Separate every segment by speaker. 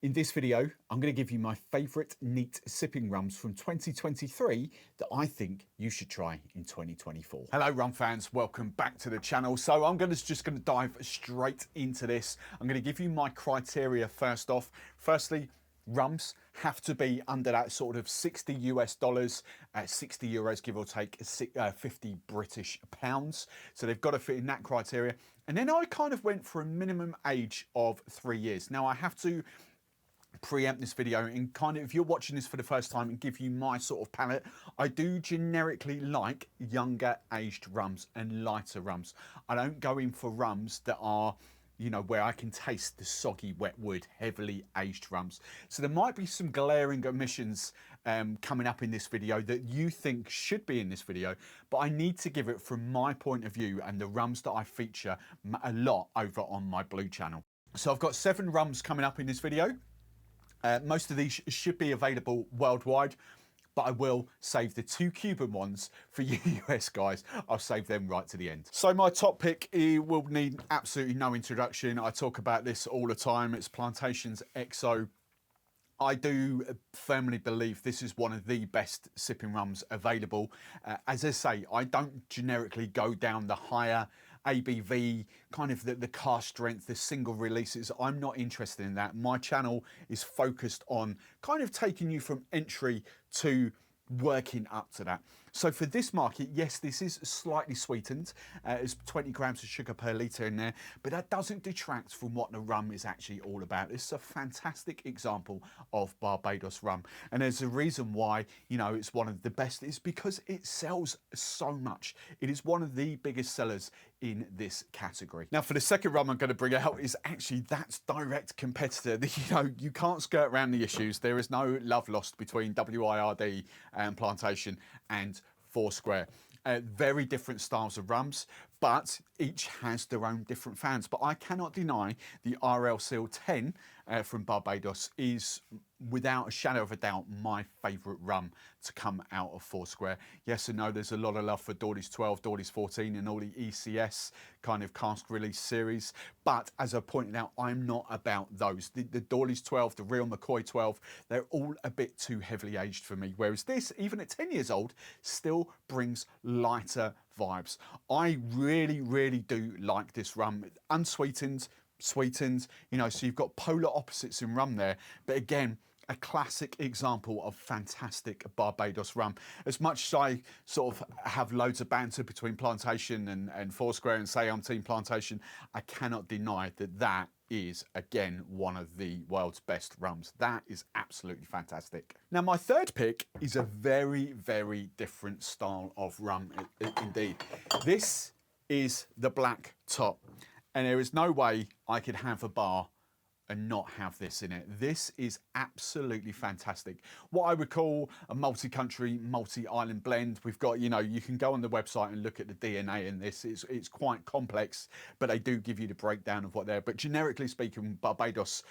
Speaker 1: In this video, I'm going to give you my favourite neat sipping rums from 2023 that I think you should try in 2024. Hello rum fans, welcome back to the channel. So I'm just going to dive straight into this. I'm going to give you my criteria first off. Firstly, rums have to be under that sort of $60 US, 60 euros give or take, 50 British pounds. So they've got to fit in that criteria. And then I kind of went for a minimum age of 3 years. Now I have to preempt this video and kind of, if you're watching this for the first time, and give you my sort of palate. I do generically like younger aged rums and lighter rums. I don't go in for rums that are, you know, where I can taste the soggy wet wood, heavily aged rums. So there might be some glaring omissions coming up in this video that you think should be in this video, but I need to give it from my point of view and the rums that I feature a lot over on my Blue channel. So I've got 7 rums coming up in this video. Most of these should be available worldwide, but I will save the 2 Cuban ones for you US guys. I'll save them right to the end. So my top pick will need absolutely no introduction. I talk about this all the time. It's Plantation's XO. I do firmly believe this is one of the best sipping rums available. As I say, I don't generically go down the higher ABV, kind of the car strength, the single releases. I'm not interested in that. My channel is focused on kind of taking you from entry to working up to that. So for this market, yes, this is slightly sweetened. It's 20 grams of sugar per litre in there, but that doesn't detract from what the rum is actually all about. It's a fantastic example of Barbados rum. And there's a reason why, you know, it's one of the best. It's because it sells so much. It is one of the biggest sellers in this category. Now for the second rum I'm going to bring out is actually that's direct competitor. You know, you can't skirt around the issues. There is no love lost between WIRD and Plantation and Foursquare. Very different styles of rums, but each has their own different fans. But I cannot deny the RL Seal 10 from Barbados is, without a shadow of a doubt, my favourite rum to come out of Foursquare. Yes and no, there's a lot of love for Dawley's 12, Dawley's 14 and all the ECS kind of cask release series. But as I pointed out, I'm not about those. The Dawley's 12, the real McCoy 12, they're all a bit too heavily aged for me. Whereas this, even at 10 years old, still brings lighter vibes. I really do like this rum. Unsweetened, sweetened, you know, so you've got polar opposites in rum there. But again, a classic example of fantastic Barbados rum. As much as I sort of have loads of banter between Plantation and Foursquare and say I'm Team Plantation, I cannot deny that that is, again, one of the world's best rums. That is absolutely fantastic. Now, my third pick is a very different style of rum indeed. This is the Black Top, and there is no way I could have a bar and not have this in it. This is absolutely fantastic. What I would call a multi-country, multi-island blend. We've got, you know, you can go on the website and look at the DNA in this. It's quite complex, but they do give you the breakdown of what they're. But generically speaking, Barbados,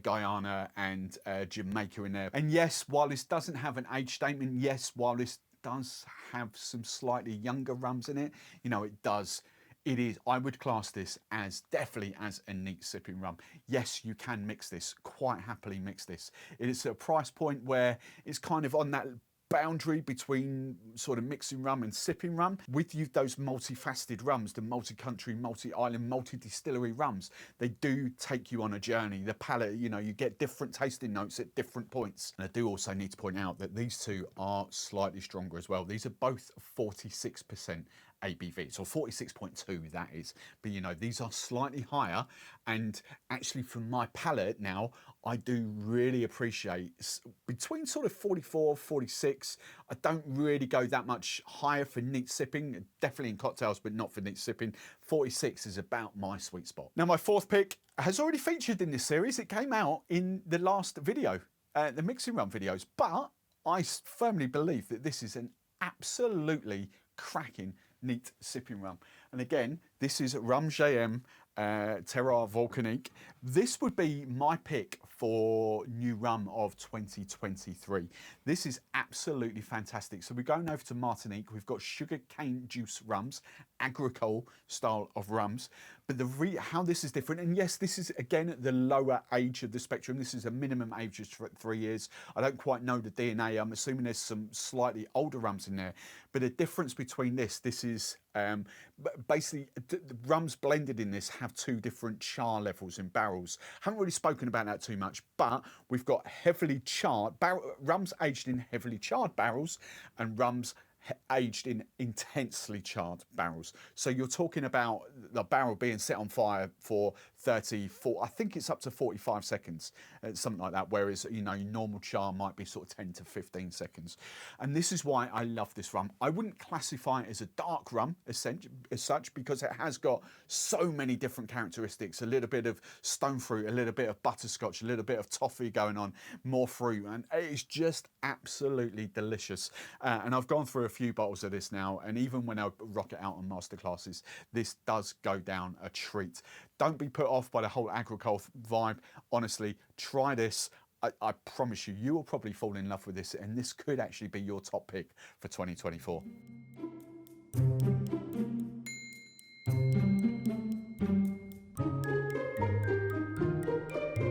Speaker 1: Guyana and Jamaica in there. And yes, while this doesn't have an age statement, yes, while this does have some slightly younger rums in it, you know, it does. It is, I would class this as definitely as a neat sipping rum. Yes, you can mix this, quite happily mix this. It is a price point where it's kind of on that boundary between sort of mixing rum and sipping rum. With you, those multifaceted rums, the multi-country, multi-island, multi-distillery rums, they do take you on a journey. The palate, you know, you get different tasting notes at different points. And I do also need to point out that these two are slightly stronger as well. These are both 46% ABV, so 46.2 that is, but you know, these are slightly higher, and actually from my palate now, I do really appreciate between sort of 44, 46. I don't really go that much higher for neat sipping, definitely in cocktails, but not for neat sipping. 46 is about my sweet spot. Now my fourth pick has already featured in this series. It came out in the last video, the mixing rum videos, but I firmly believe that this is an absolutely cracking neat sipping rum. And again, this is Rum JM Terroir Volcanique. This would be my pick for new rum of 2023. This is absolutely fantastic. So we're going over to Martinique. We've got sugar cane juice rums, agricole style of rums. But how this is different, and yes, this is again at the lower age of the spectrum. This is a minimum age of 3 years. I don't quite know the DNA. I'm assuming there's some slightly older rums in there. But the difference between this is basically the rums blended in this have 2 different char levels in barrels. Haven't really spoken about that too much, but we've got heavily charred rums aged in heavily charred barrels and rums aged in intensely charred barrels. So you're talking about the barrel being set on fire for 34, I think it's up to 45 seconds, something like that, whereas, you know, normal char might be sort of 10 to 15 seconds. And this is why I love this rum. I wouldn't classify it as a dark rum as such, because it has got so many different characteristics, a little bit of stone fruit, a little bit of butterscotch, a little bit of toffee going on, more fruit, and it is just absolutely delicious. And I've gone through a few bottles of this now, and even when I rock it out on masterclasses, this does go down a treat. Don't be put off by the whole agricole vibe. Honestly, try this. I promise you, you will probably fall in love with this, and this could actually be your top pick for 2024.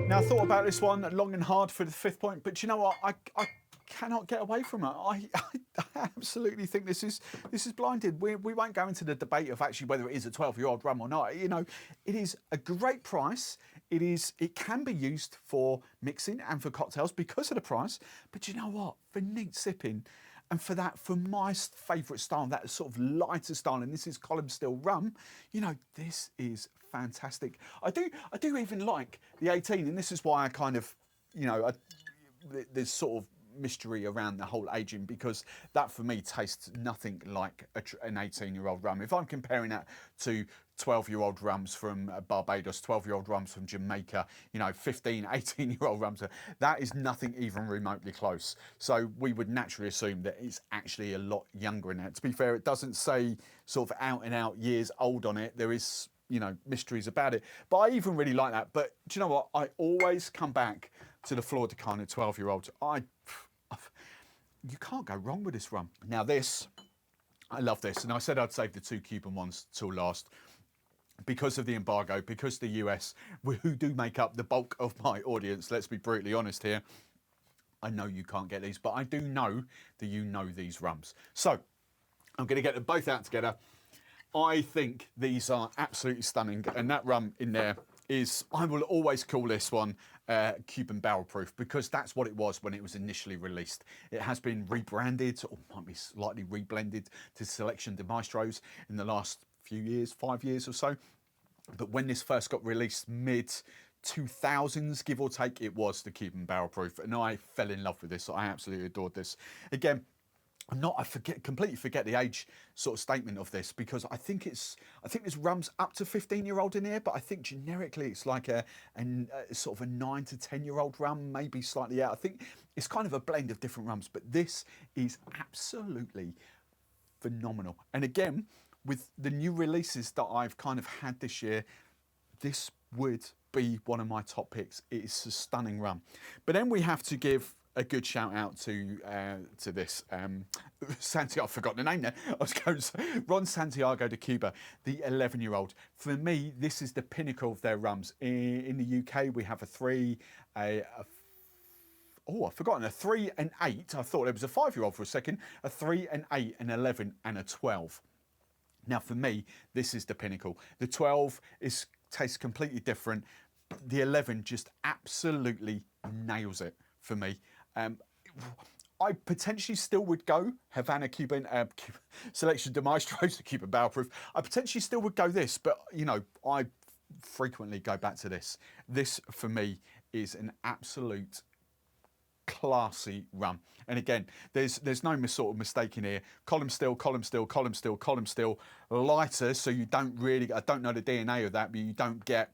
Speaker 1: Now, I thought about this one long and hard for the 5th point, but you know what? I cannot get away from it. I absolutely think this is blinded. We won't go into the debate of actually whether it is a 12-year-old rum or not. You know, it is a great price. It can be used for mixing and for cocktails because of the price. But you know what? For neat sipping, and for my favourite style, that sort of lighter style, and this is column still rum, you know, this is fantastic. I do even like the 18, and this is why I kind of, you know, there's sort of mystery around the whole aging, because that for me tastes nothing like an 18-year-old rum. If I'm comparing that to 12-year-old rums from Barbados, 12-year-old rums from Jamaica, you know, 15, 18-year-old rums, that is nothing even remotely close. So we would naturally assume that it's actually a lot younger in that. To be fair, it doesn't say sort of out and out years old on it. There is, you know, mysteries about it. But I even really like that. But do you know what? I always come back to the Flor de Carne 12-year-olds. You can't go wrong with this rum. Now this, I love this. And I said I'd save the 2 Cuban ones till last because of the embargo, because the US, who do make up the bulk of my audience, let's be brutally honest here. I know you can't get these, but I do know that you know these rums. So I'm going to get them both out together. I think these are absolutely stunning. And that rum in there is, I will always call this one Cuban barrel proof, because that's what it was when it was initially released. It has been rebranded, or might be slightly reblended, to Selection de Maestros in the last few years, 5 years or so. But when this first got released, mid 2000s, give or take, it was the Cuban barrel proof, and I fell in love with this. I absolutely adored this. Again, completely forget the age sort of statement of this, because I think there's rums up to 15-year-old in here, but I think generically it's like a sort of a 9 to 10-year-old rum, maybe slightly out. I think it's kind of a blend of different rums, but this is absolutely phenomenal. And again, with the new releases that I've kind of had this year, this would be one of my top picks. It is a stunning rum. But then we have to give a good shout out to this Santiago. I've forgotten the name there. I was going to say Ron Santiago de Cuba, the 11-year-old. For me, this is the pinnacle of their rums. In the UK, we have a 3, I've forgotten, a 3 and 8. I thought it was a 5-year-old for a second. A 3 and 8, an 11 and a 12. Now, for me, this is the pinnacle. The 12 tastes completely different. The 11 just absolutely nails it for me. I potentially still would go Havana Cuban Selection de Maestros, Cuban barrel proof. I potentially still would go this, but you know, I frequently go back to this. This for me is an absolute classy rum. And again, there's no sort of mistake in here. Column still, column still, column still, column still, lighter, so you don't really, I don't know the DNA of that, but you don't get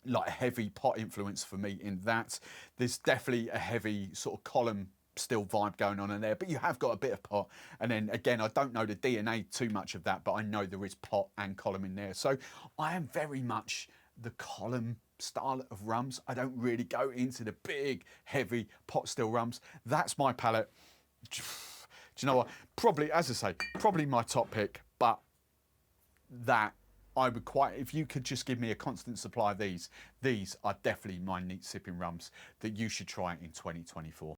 Speaker 1: like a heavy pot influence for me in that. There's definitely a heavy sort of column still vibe going on in there, but you have got a bit of pot. And then again, I don't know the DNA too much of that, but I know there is pot and column in there. So I am very much the column style of rums. I don't really go into the big, heavy pot still rums. That's my palate. Do you know what? Probably, as I say, probably my top pick, but that I would quite, if you could just give me a constant supply of these are definitely my neat sipping rums that you should try in 2024.